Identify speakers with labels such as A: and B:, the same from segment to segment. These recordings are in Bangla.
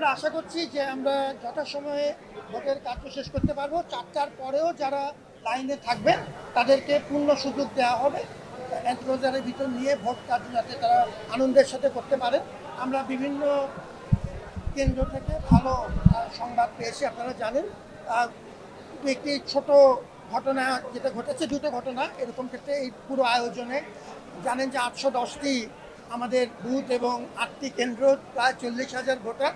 A: আমরা আশা করছি যে আমরা যথাসময়ে ভোটের কার্য শেষ করতে পারবো। 4টার পরেও যারা লাইনে থাকবেন তাদেরকে পূর্ণ সুযোগ দেওয়া হবে এনক্লোজারের ভিতর নিয়ে ভোট কার্য যাতে তারা আনন্দের সাথে করতে পারেন। আমরা বিভিন্ন কেন্দ্র থেকে ভালো সংবাদ পেয়েছি। আপনারা জানেন একটি ছোট ঘটনা যেটা ঘটেছে, দুটো ঘটনা এরকম ক্ষেত্রে এই পুরো আয়োজনে জানেন যে 810টি আমাদের বুথ এবং 8টি কেন্দ্র, প্রায় 40,000 ভোটার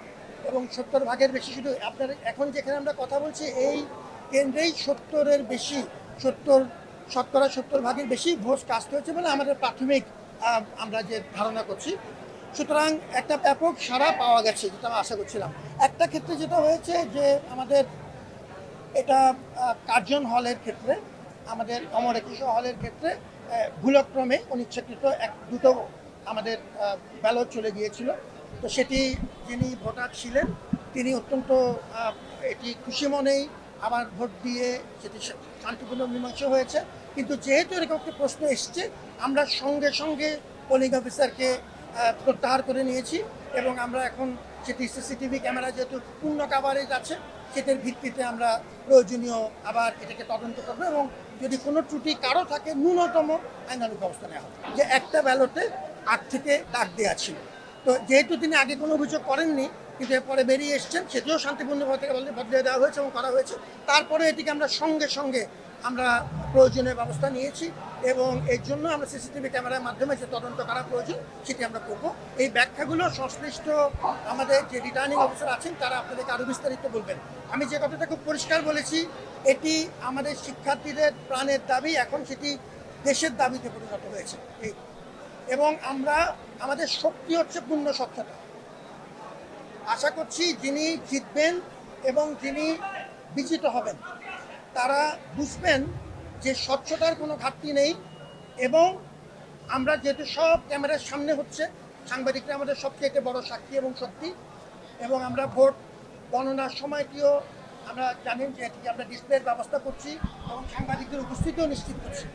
A: এবং 70 ভাগের বেশি, শুধু আপনার এখন যেখানে আমরা কথা বলছি এই কেন্দ্রেই 70-এর বেশি, শতকরা 70 ভাগের বেশি ভোট কাস্ট হয়েছে বলে আমাদের প্রাথমিক আমরা যে ধারণা করছি। সুতরাং একটা ব্যাপক সাড়া পাওয়া গেছে, যেটা আমরা আশা করছিলাম। একটা ক্ষেত্রে যেটা হয়েছে যে আমাদের এটা কার্জন হলের ক্ষেত্রে, আমাদের অমর একুশে হলের ক্ষেত্রে ভুলক্রমে অনিচ্ছাকৃত দুটো আমাদের ব্যালট চলে গিয়েছিল। তো সেটি যিনি ভোটার ছিলেন তিনি অত্যন্ত এটি খুশি মনেই আবার ভোট দিয়ে সেটি শান্তিপূর্ণ মীমাংসা হয়েছে। কিন্তু যেহেতু এরকম একটা প্রশ্ন এসছে, আমরা সঙ্গে সঙ্গে পোলিং অফিসারকে প্রত্যাহার করে নিয়েছি এবং আমরা এখন সেটি সিসিটিভি ক্যামেরা যেহেতু পূর্ণ কাভারেজ আছে, সেটার ভিত্তিতে আমরা প্রয়োজনীয় আবার এটাকে তদন্ত করবো এবং যদি কোনো ত্রুটি কারো থাকে ন্যূনতম আইনানুগ ব্যবস্থা নেওয়া হবে। যে একটা ব্যালটে 8 থেকে ডাক দেওয়া ছিল, তো যেহেতু তিনি আগে কোনো অভিযোগ করেননি কিন্তু এরপরে বেরিয়ে এসছেন, সেটিও শান্তিপূর্ণভাবে বদলে দেওয়া হয়েছে এবং করা হয়েছে। তারপরে এটিকে আমরা সঙ্গে সঙ্গে আমরা প্রয়োজনীয় ব্যবস্থা নিয়েছি এবং এর জন্য আমরা সিসিটিভি ক্যামেরার মাধ্যমে যে তদন্ত করা প্রয়োজন সেটি আমরা করব। এই ব্যাখ্যাগুলো সংশ্লিষ্ট আমাদের যে রিটার্নিং অফিসার আছেন তারা আপনাদেরকে আরও বিস্তারিত বলবেন। আমি যে কথাটা খুব পরিষ্কার বলেছি, এটি আমাদের শিক্ষার্থীদের প্রাণের দাবি, এখন সেটি দেশের দাবিতে পরিণত হয়েছে এবং আমরা আমাদের শক্তি হচ্ছে পূর্ণ স্বচ্ছতা। আশা করছি যিনি জিতবেন এবং যিনি বিজিত হবেন তারা বুঝবেন যে স্বচ্ছতার কোনো ঘাটতি নেই এবং আমরা যেহেতু সব ক্যামেরার সামনে হচ্ছে, সাংবাদিকরা আমাদের সবচেয়ে বড় সাক্ষী এবং শক্তি, এবং আমরা ভোট গণনার সময়টিও আমরা জানেন যে এটিকে আমরা ডিসপ্লের ব্যবস্থা করছি এবং সাংবাদিকদের উপস্থিতিও নিশ্চিত করছি।